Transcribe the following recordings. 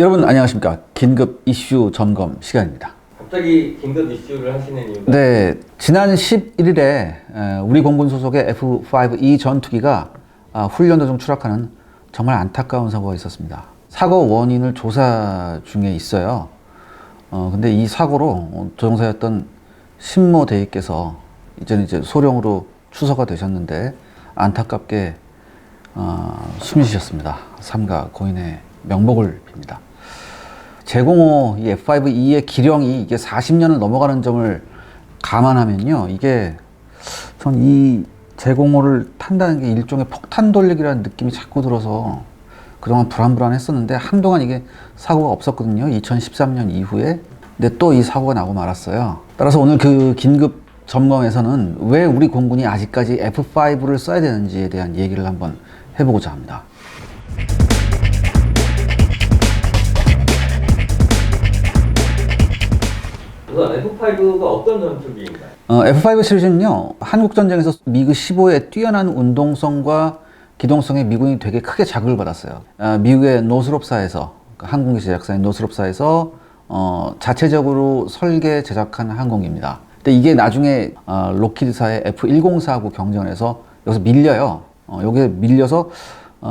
여러분 안녕하십니까. 긴급 이슈 점검 시간입니다. 갑자기 긴급 이슈를 하시는 이유가? 네, 지난 11일에 우리 공군 소속의 F-5E 전투기가 훈련 도중 추락하는 정말 안타까운 사고가 있었습니다. 사고 원인을 조사 중에 있어요. 근데 이 사고로 조종사였던 신모 대위께서 이제 소령으로 추서가 되셨는데 안타깝게 숨이 쉬셨습니다. 삼가 고인의 명복을 빕니다. 제공호 이 F-5E의 기령이 이게 40년을 넘어가는 점을 감안하면요, 이게 전 이 제공호를 탄다는 게 일종의 폭탄 돌리기라는 느낌이 자꾸 들어서 그동안 불안했었는데 한동안 이게 사고가 없었거든요. 2013년 이후에. 근데 또 이 사고가 나고 말았어요. 따라서 오늘 그 긴급 점검에서는 왜 우리 공군이 아직까지 F-5를 써야 되는지에 대한 얘기를 한번 해보고자 합니다. 우선 F-5가 어떤 전투기인가요? F-5 시리즈는요, 한국전쟁에서 미그 15의 뛰어난 운동성과 기동성에 미군이 되게 크게 자극을 받았어요. 미국의 노스롭사에서, 항공기 제작사인 노스롭사에서 자체적으로 설계 제작한 항공기입니다. 근데 이게 나중에 로키드사의 F-10사하고 경쟁을 해서 여기서 밀려요. 여기에 밀려서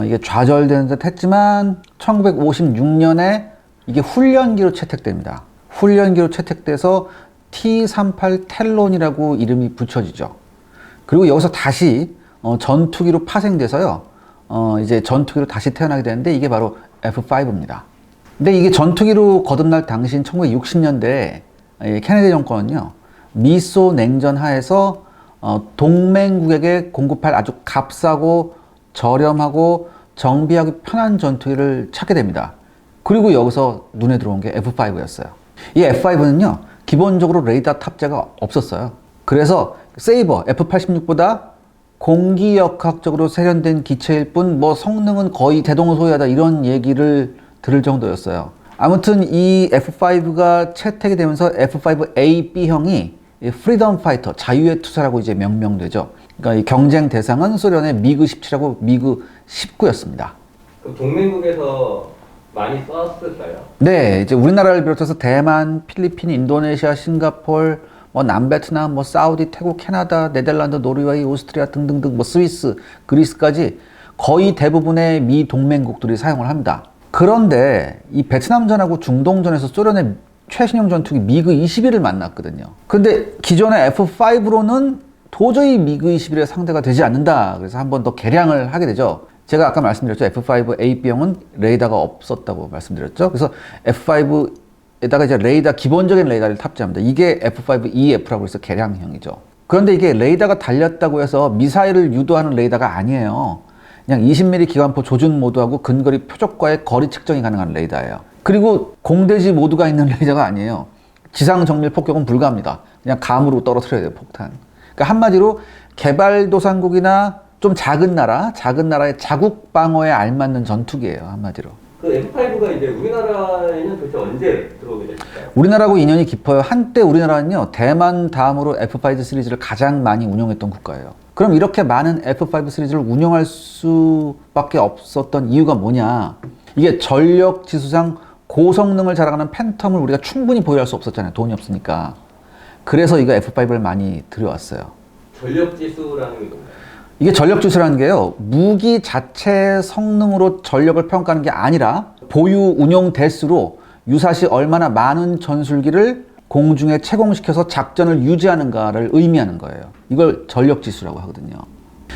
이게 좌절되는 듯 했지만 1956년에 이게 훈련기로 채택됩니다. 훈련기로 채택돼서 T-38 텔론이라고 이름이 붙여지죠. 그리고 여기서 다시 전투기로 파생돼서요, 이제 전투기로 다시 태어나게 되는데 이게 바로 F-5입니다. 근데 이게 전투기로 거듭날 당시인 1960년대 케네디 정권은요, 미소 냉전 하에서 동맹국에게 공급할 아주 값싸고 저렴하고 정비하기 편한 전투기를 찾게 됩니다. 그리고 여기서 눈에 들어온 게 F-5였어요. 이 F-5는요, 기본적으로 레이더 탑재가 없었어요. 그래서 세이버 F-86보다 공기역학적으로 세련된 기체일 뿐 성능은 거의 대동소이하다 이런 얘기를 들을 정도였어요. 아무튼 이 F-5가 채택이 되면서 F-5AB형이 프리덤 파이터, 자유의 투사라고 이제 명명되죠. 그러니까 이 경쟁 대상은 소련의 미그 17하고 미그 19였습니다. 그럼 동맹국에서 많이 썼을까요? 네, 이제 우리나라를 비롯해서 대만, 필리핀, 인도네시아, 싱가폴, 남베트남, 사우디, 태국, 캐나다, 네덜란드, 노르웨이, 오스트리아 등등등, 스위스, 그리스까지 거의 대부분의 미 동맹국들이 사용을 합니다. 그런데 이 베트남전하고 중동전에서 소련의 최신형 전투기 미그 21을 만났거든요. 근데 기존의 F-5로는 도저히 미그 21의 상대가 되지 않는다. 그래서 한 번 더 개량을 하게 되죠. 제가 아까 말씀드렸죠. F-5AB형은 레이더가 없었다고 말씀드렸죠. 그래서 F-5에다가 이제 레이더, 기본적인 레이더를 탑재합니다. 이게 F-5EF라고 해서 개량형이죠. 그런데 이게 레이더가 달렸다고 해서 미사일을 유도하는 레이더가 아니에요. 그냥 20mm 기관포 조준 모드하고 근거리 표적과의 거리 측정이 가능한 레이더예요. 그리고 공대지 모드가 있는 레이더가 아니에요. 지상 정밀 폭격은 불가합니다. 그냥 감으로 떨어뜨려야 돼요, 폭탄. 그러니까 한마디로 개발도상국이나 좀 작은 나라의 자국 방어에 알맞는 전투기예요, 한마디로. 그 F-5가 이제 우리나라에는 도대체 언제 들어오게 됐을까요? 우리나라하고 인연이 깊어요. 한때 우리나라는요, 대만 다음으로 F-5 시리즈를 가장 많이 운영했던 국가예요. 그럼 이렇게 많은 F-5 시리즈를 운영할 수밖에 없었던 이유가 뭐냐? 이게 전력 지수상 고성능을 자랑하는 팬텀을 우리가 충분히 보유할 수 없었잖아요. 돈이 없으니까. 그래서 이거 F-5를 많이 들여왔어요. 전력지수라는 게 뭔가요? 이게 전력지수라는 게요, 무기 자체 성능으로 전력을 평가하는 게 아니라 보유 운용 대수로 유사시 얼마나 많은 전술기를 공중에 채공시켜서 작전을 유지하는가를 의미하는 거예요. 이걸 전력지수라고 하거든요.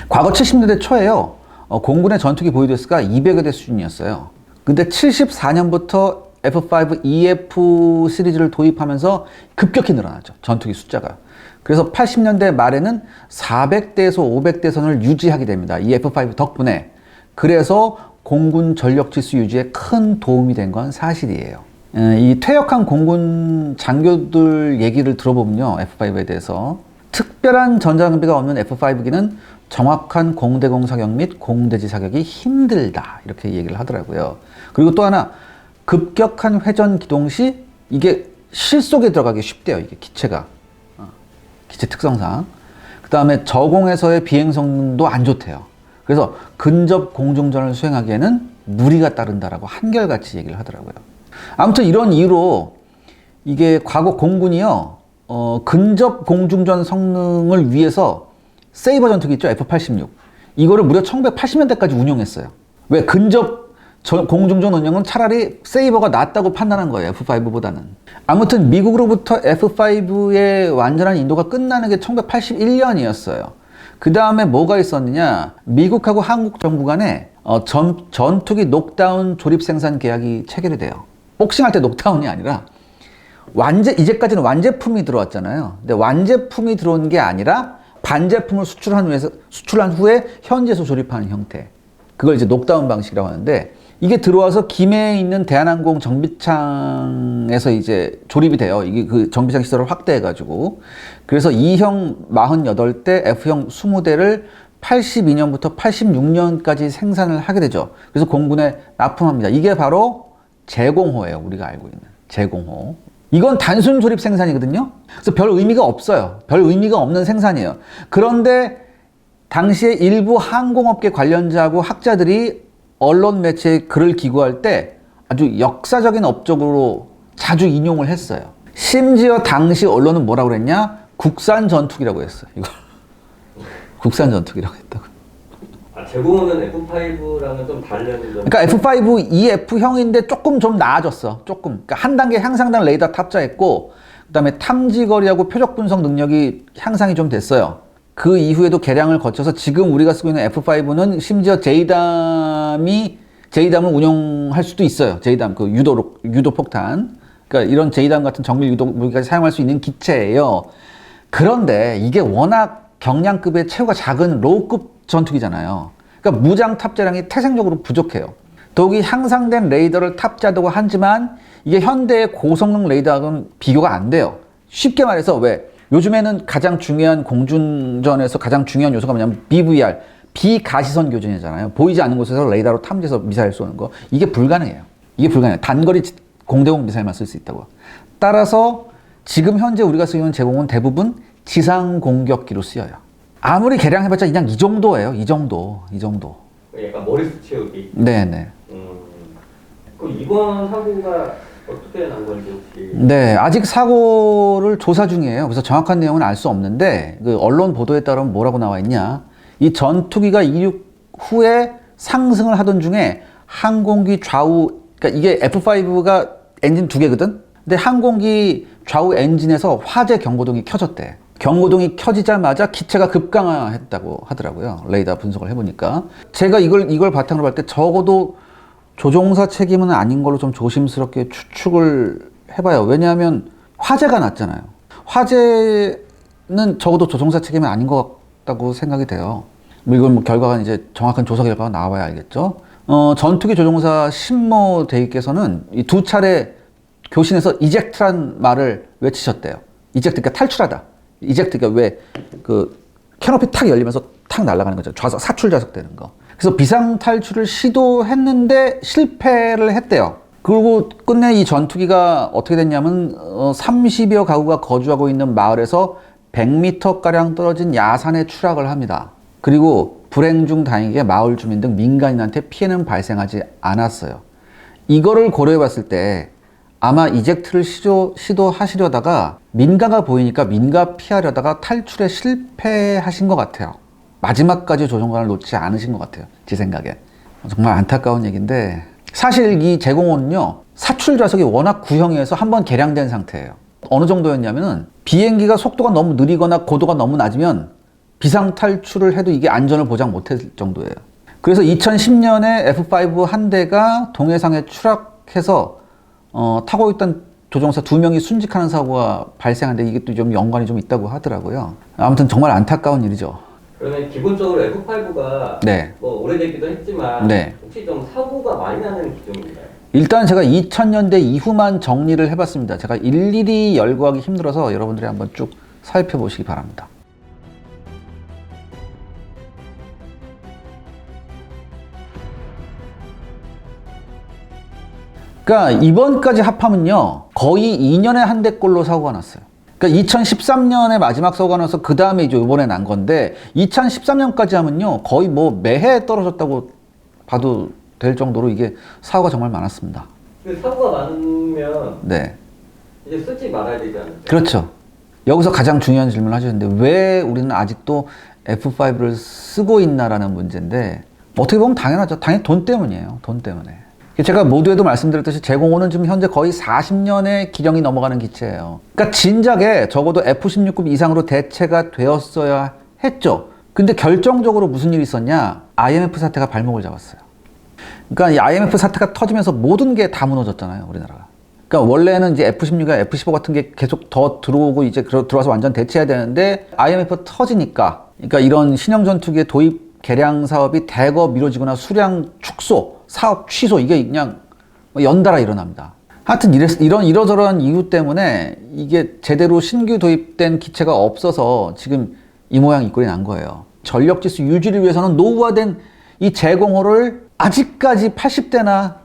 과거 70년대 초에요, 공군의 전투기 보유 대수가 200여 대 수준이었어요. 근데 74년부터 F-5EF 시리즈를 도입하면서 급격히 늘어나죠, 전투기 숫자가. 그래서 80년대 말에는 400대에서 500대 선을 유지하게 됩니다. 이 F-5 덕분에. 그래서 공군 전력지수 유지에 큰 도움이 된 건 사실이에요. 이 퇴역한 공군 장교들 얘기를 들어보면요, F-5에 대해서 특별한 전자장비가 없는 F-5기는 정확한 공대공 사격 및 공대지 사격이 힘들다, 이렇게 얘기를 하더라고요. 그리고 또 하나, 급격한 회전 기동 시 이게 실속에 들어가기 쉽대요, 이게 기체가. 기체 특성상. 그 다음에 저공에서의 비행 성능도 안 좋대요. 그래서 근접 공중전을 수행하기에는 무리가 따른다라고 한결같이 얘기를 하더라고요. 아무튼 이런 이유로 이게 과거 공군이요, 근접 공중전 성능을 위해서 세이버 전투기 있죠, F-86. 이거를 무려 1980년대까지 운용했어요. 왜? 근접 공중전 운영은 차라리 세이버가 낫다고 판단한 거예요, F5보다는. 아무튼 미국으로부터 F5의 완전한 인도가 끝나는 게 1981년이었어요. 그 다음에 뭐가 있었느냐? 미국하고 한국 정부 간에 전투기 녹다운 조립 생산 계약이 체결이 돼요. 복싱할 때 녹다운이 아니라 이제까지는 완제품이 들어왔잖아요. 근데 완제품이 들어온 게 아니라 반제품을 수출한 후에 현지에서 조립하는 형태. 그걸 이제 녹다운 방식이라고 하는데, 이게 들어와서 김해에 있는 대한항공 정비창에서 이제 조립이 돼요. 이게 그 정비창 시설을 확대해가지고. 그래서 2형 48대, F형 20대를 82년부터 86년까지 생산을 하게 되죠. 그래서 공군에 납품합니다. 이게 바로 제공호예요. 우리가 알고 있는 제공호. 이건 단순 조립 생산이거든요. 그래서 별 의미가 없어요. 별 의미가 없는 생산이에요. 그런데 당시에 일부 항공업계 관련자하고 학자들이 언론 매체에 글을 기고할 때 아주 역사적인 업적으로 자주 인용을 했어요. 심지어 당시 언론은 뭐라고 그랬냐? 국산 전투기라고 했어요. 이걸 국산 전투기라고 했다고. 제공호는 F5랑은 좀 다른 점. 그러니까 F5 EF형인데 조금 좀 나아졌어. 조금. 그러니까 한 단계 향상된 레이더 탑재했고, 그다음에 탐지 거리하고 표적 분석 능력이 향상이 좀 됐어요. 그 이후에도 개량을 거쳐서 지금 우리가 쓰고 있는 F5는 심지어 JDAM을 운용할 수도 있어요. JDAM, 그 유도 폭탄. 그러니까 이런 JDAM 같은 정밀 유도 무기까지 사용할 수 있는 기체예요. 그런데 이게 워낙 경량급의 체구가 작은 로우급 전투기잖아요. 그러니까 무장 탑재량이 태생적으로 부족해요. 더욱이 향상된 레이더를 탑재하다고 하지만 이게 현대의 고성능 레이더하고는 비교가 안 돼요. 쉽게 말해서 왜? 요즘에는 가장 중요한 공중전에서 가장 중요한 요소가 뭐냐면 BVR, 비가시선 교전이잖아요. 보이지 않는 곳에서 레이더로 탐지해서 미사일 쏘는 거. 이게 불가능해요. 이게 불가능해요. 단거리 공대공 미사일만 쓸 수 있다고. 따라서 지금 현재 우리가 쓰는 제공은 대부분 지상 공격기로 쓰여요. 아무리 개량해봤자 그냥 이 정도예요. 이 정도. 약간 머리수 채우기. 네네. 그럼 이번 사고가 어떻게 난 건지 혹시? 네, 아직 사고를 조사 중이에요. 그래서 정확한 내용은 알 수 없는데, 그 언론 보도에 따르면 뭐라고 나와 있냐? 이 전투기가 이륙 후에 상승을 하던 중에 항공기 좌우, 그러니까 이게 F5가 엔진 2개거든? 근데 항공기 좌우 엔진에서 화재 경고등이 켜졌대. 경고등이 켜지자마자 기체가 급강하했다고 하더라고요. 레이더 분석을 해보니까. 제가 이걸 바탕으로 할 때 적어도 조종사 책임은 아닌 걸로 좀 조심스럽게 추측을 해봐요. 왜냐하면 화재가 났잖아요. 화재는 적어도 조종사 책임은 아닌 것 같다고 생각이 돼요. 이건 결과가 이제 정확한 조사 결과가 나와야 알겠죠. 전투기 조종사 신모 대위께서는 이 2차례 교신에서 이젝트란 말을 외치셨대요. 이젝트, 그러니까 탈출하다. 이젝트, 그러니까 왜 그 캐노피 탁 열리면서 탁 날아가는 거죠. 사출 좌석되는 거. 그래서 비상 탈출을 시도했는데 실패를 했대요. 그리고 끝내 이 전투기가 어떻게 됐냐면 30여 가구가 거주하고 있는 마을에서 100m가량 떨어진 야산에 추락을 합니다. 그리고 불행 중 다행히게 마을 주민 등 민간인한테 피해는 발생하지 않았어요. 이거를 고려해 봤을 때 아마 이젝트를 시도하시려다가 민가가 보이니까 민가 피하려다가 탈출에 실패하신 것 같아요. 마지막까지 조종관을 놓지 않으신 것 같아요. 제 생각에. 정말 안타까운 얘기인데, 사실 이 제공호는요, 사출 좌석이 워낙 구형이어서 한번 개량된 상태예요. 어느 정도였냐면은 비행기가 속도가 너무 느리거나 고도가 너무 낮으면 비상 탈출을 해도 이게 안전을 보장 못할 정도예요. 그래서 2010년에 F5 한 대가 동해상에 추락해서 타고 있던 조종사 2명이 순직하는 사고가 발생한데 이게 또 좀 연관이 좀 있다고 하더라고요. 아무튼 정말 안타까운 일이죠. 그러면 기본적으로 F5가 네. 뭐 오래되기도 했지만 네. 혹시 좀 사고가 많이 나는 기종인가요? 일단 제가 2000년대 이후만 정리를 해봤습니다. 제가 일일이 열거하기 힘들어서 여러분들이 한번 쭉 살펴보시기 바랍니다. 그러니까 이번까지 합하면요, 거의 2년에 한 대꼴로 사고가 났어요. 그러니까 2013년에 마지막 사고가 나서 그 다음에 이제 이번에 난 건데 2013년까지 하면요 거의 뭐 매해 떨어졌다고 봐도 될 정도로 이게 사고가 정말 많았습니다. 그 사고가 많으면 네. 이제 쓰지 말아야 되지 않을까요? 그렇죠. 여기서 가장 중요한 질문을 하셨는데 왜 우리는 아직도 F5를 쓰고 있나라는 문제인데 어떻게 보면 당연하죠. 당연히 돈 때문이에요. 돈 때문에. 제가 모두에도 말씀드렸듯이 제공호는 지금 현재 거의 40년의 기령이 넘어가는 기체예요. 그러니까 진작에 적어도 F-16급 이상으로 대체가 되었어야 했죠. 근데 결정적으로 무슨 일이 있었냐? IMF 사태가 발목을 잡았어요. 그러니까 이 IMF 사태가 터지면서 모든 게 다 무너졌잖아요, 우리나라가. 그러니까 원래는 이제 F-16이나 F-15 같은 게 계속 더 들어오고 이제 들어와서 완전 대체해야 되는데 IMF 터지니까, 그러니까 이런 신형 전투기의 도입 개량 사업이 대거 미뤄지거나 수량 축소, 사업 취소 이게 그냥 연달아 일어납니다. 하여튼 이러저러한 이유 때문에 이게 제대로 신규 도입된 기체가 없어서 지금 이 모양 이 꼴이 난 거예요. 전력 지수 유지를 위해서는 노후화된 이 제공호를 아직까지 80대나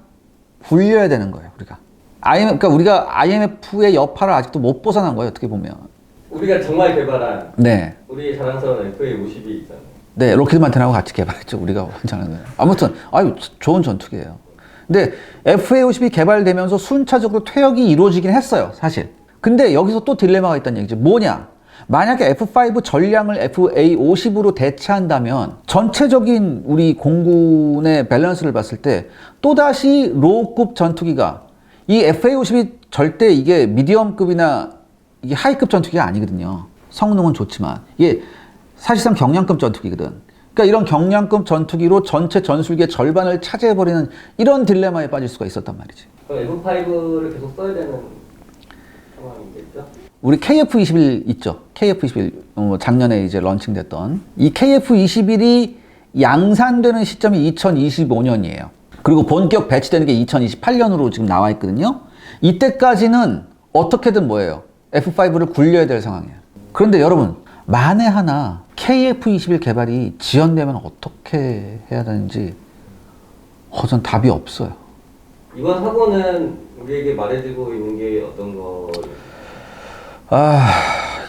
굴려야 되는 거예요, 우리가. 그러니까 우리가 IMF의 여파를 아직도 못 벗어난 거예요, 어떻게 보면. 우리가 정말 개발한 네. 우리 자랑스러운 FA-52 있잖아요. 네, 록히드 마틴하고 같이 개발했죠. 우리가 혼자는 거예요. 아무튼 좋은 전투기예요. 근데 FA-52 개발되면서 순차적으로 퇴역이 이루어지긴 했어요, 사실. 근데 여기서 또 딜레마가 있다는 얘기죠. 뭐냐? 만약에 F5 전량을 FA-50으로 대체한다면 전체적인 우리 공군의 밸런스를 봤을 때 또다시 로우급 전투기가 이 FA-50이 절대 이게 미디엄급이나 이게 하이급 전투기가 아니거든요. 성능은 좋지만 이게 사실상 경량급 전투기거든. 그러니까 이런 경량급 전투기로 전체 전술기의 절반을 차지해버리는 이런 딜레마에 빠질 수가 있었단 말이지. 그럼 F5를 계속 써야 되는 상황이겠죠? 우리 KF-21 있죠. KF-21 작년에 이제 런칭됐던 이 KF-21이 양산되는 시점이 2025년이에요. 그리고 본격 배치되는 게 2028년으로 지금 나와 있거든요. 이때까지는 어떻게든 뭐예요? F5를 굴려야 될 상황이에요. 그런데 여러분, 만에 하나 KF-21 개발이 지연되면 어떻게 해야 되는지 전 답이 없어요. 이번 사고는 우리에게 말해주고 있는 게 어떤 거예요?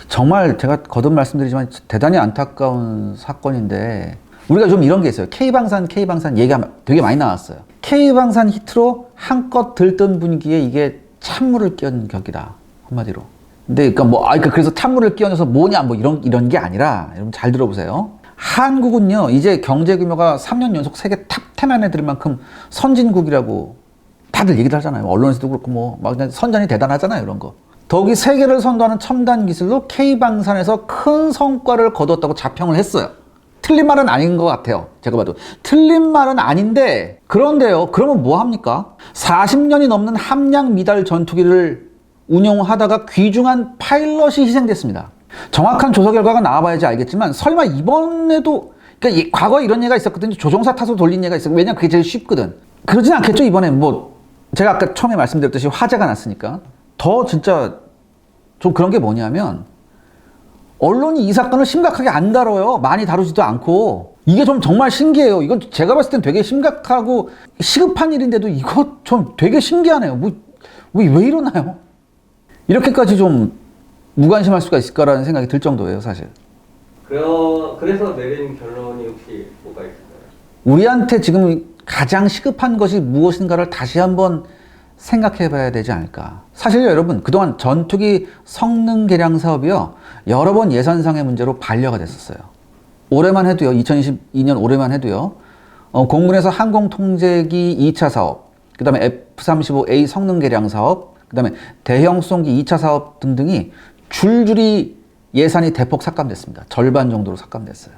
정말 제가 거듭 말씀드리지만 대단히 안타까운 사건인데 우리가 좀 이런 게 있어요. K방산 얘기가 되게 많이 나왔어요. K방산 히트로 한껏 들뜬 분위기에 이게 찬물을 끼얹은 격이다. 한마디로. 근데 그러니까 그래서 찬물을 끼얹어서 뭐냐 이런 게 아니라 여러분 잘 들어보세요. 한국은요 이제 경제 규모가 3년 연속 세계 탑10 안에 들 만큼 선진국이라고 다들 얘기를 하잖아요. 언론에서도 그렇고 막 선전이 대단하잖아요, 이런 거. 더욱이 세계를 선도하는 첨단 기술로 K방산에서 큰 성과를 거뒀다고 자평을 했어요. 틀린 말은 아닌 것 같아요. 제가 봐도. 틀린 말은 아닌데, 그런데요, 그러면 뭐 합니까? 40년이 넘는 함량 미달 전투기를 운용하다가 귀중한 파일럿이 희생됐습니다. 정확한 조사 결과가 나와봐야지 알겠지만, 설마 이번에도, 그러니까 과거에 이런 예가 있었거든요. 조종사 탓으로 돌린 예가 있어요. 왜냐면 그게 제일 쉽거든. 그러진 않겠죠, 이번에. 제가 아까 처음에 말씀드렸듯이 화재가 났으니까. 더 진짜 좀 그런 게 뭐냐면 언론이 이 사건을 심각하게 안 다뤄요. 많이 다루지도 않고. 이게 좀 정말 신기해요. 이건 제가 봤을 땐 되게 심각하고 시급한 일인데도 이거 좀 되게 신기하네요. 왜 이러나요? 이렇게까지 좀 무관심할 수가 있을까라는 생각이 들 정도예요, 사실. 그래서 내린 결론이 혹시 뭐가 있을까요? 우리한테 지금 가장 시급한 것이 무엇인가를 다시 한번 생각해 봐야 되지 않을까. 사실요, 여러분, 그동안 전투기 성능 개량 사업이요, 여러 번 예산상의 문제로 반려가 됐었어요. 올해만 해도요, 2022년 올해만 해도요, 공군에서 항공통제기 2차 사업, 그 다음에 F-35A 성능 개량 사업, 그 다음에 대형 수송기 2차 사업 등등이 줄줄이 예산이 대폭 삭감됐습니다. 절반 정도로 삭감됐어요.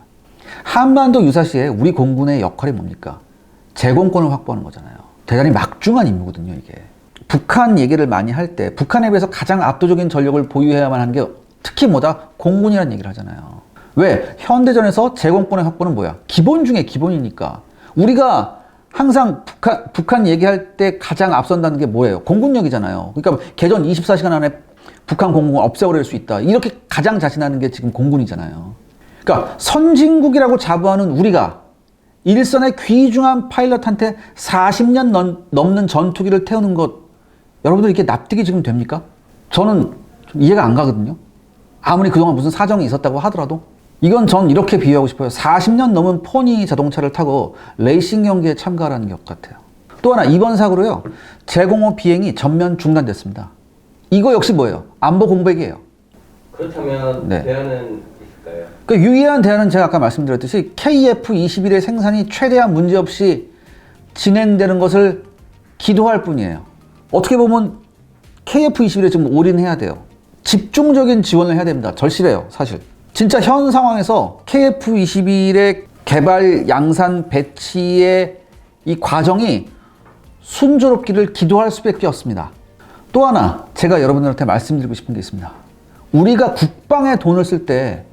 한반도 유사시에 우리 공군의 역할이 뭡니까? 제공권을 확보하는 거잖아요. 대단히 막중한 임무거든요, 이게. 북한 얘기를 많이 할 때 북한에 비해서 가장 압도적인 전력을 보유해야만 하는 게 특히 공군이라는 얘기를 하잖아요. 왜? 현대전에서 제공권의 확보는 뭐야? 기본 중에 기본이니까. 우리가 항상 북한 얘기할 때 가장 앞선다는 게 뭐예요? 공군력이잖아요. 그러니까 개전 24시간 안에 북한 공군을 없애버릴 수 있다. 이렇게 가장 자신하는 게 지금 공군이잖아요. 그러니까 선진국이라고 자부하는 우리가 일선의 귀중한 파일럿한테 40년 넘는 전투기를 태우는 것, 여러분들 이렇게 납득이 지금 됩니까? 저는 좀 이해가 안 가거든요. 아무리 그동안 무슨 사정이 있었다고 하더라도. 이건 전 이렇게 비유하고 싶어요. 40년 넘은 포니 자동차를 타고 레이싱 경기에 참가하는 것 같아요. 또 하나 이번 사고로요. 제공호 비행이 전면 중단됐습니다. 이거 역시 뭐예요? 안보 공백이에요. 그렇다면 네. 대안은 있을까요? 그 유의한 대안은 제가 아까 말씀드렸듯이 KF-21의 생산이 최대한 문제없이 진행되는 것을 기도할 뿐이에요. 어떻게 보면 KF-21에 좀 올인해야 돼요. 집중적인 지원을 해야 됩니다. 절실해요, 사실. 진짜 현 상황에서 KF-21의 개발, 양산, 배치의 이 과정이 순조롭기를 기도할 수밖에 없습니다. 또 하나 제가 여러분들한테 말씀드리고 싶은 게 있습니다. 우리가 국방에 돈을 쓸 때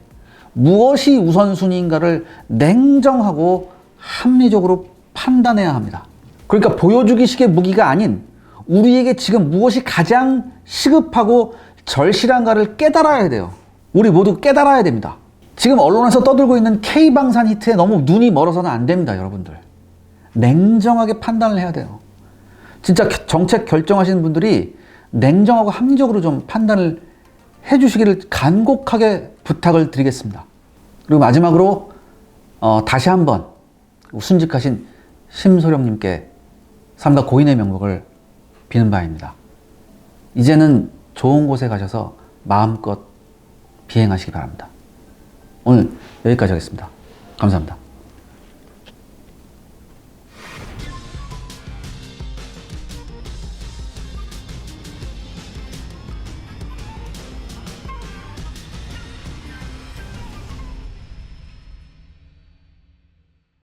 무엇이 우선순위인가를 냉정하고 합리적으로 판단해야 합니다. 그러니까 보여주기식의 무기가 아닌 우리에게 지금 무엇이 가장 시급하고 절실한가를 깨달아야 돼요. 우리 모두 깨달아야 됩니다. 지금 언론에서 떠들고 있는 K방산 히트에 너무 눈이 멀어서는 안 됩니다, 여러분들. 냉정하게 판단을 해야 돼요. 진짜 정책 결정하시는 분들이 냉정하고 합리적으로 좀 판단을 해주시기를 간곡하게 부탁을 드리겠습니다. 그리고 마지막으로 다시 한번 순직하신 심소령님께 삼가 고인의 명복을 비는 바입니다. 이제는 좋은 곳에 가셔서 마음껏 비행하시기 바랍니다. 오늘 여기까지 하겠습니다. 감사합니다.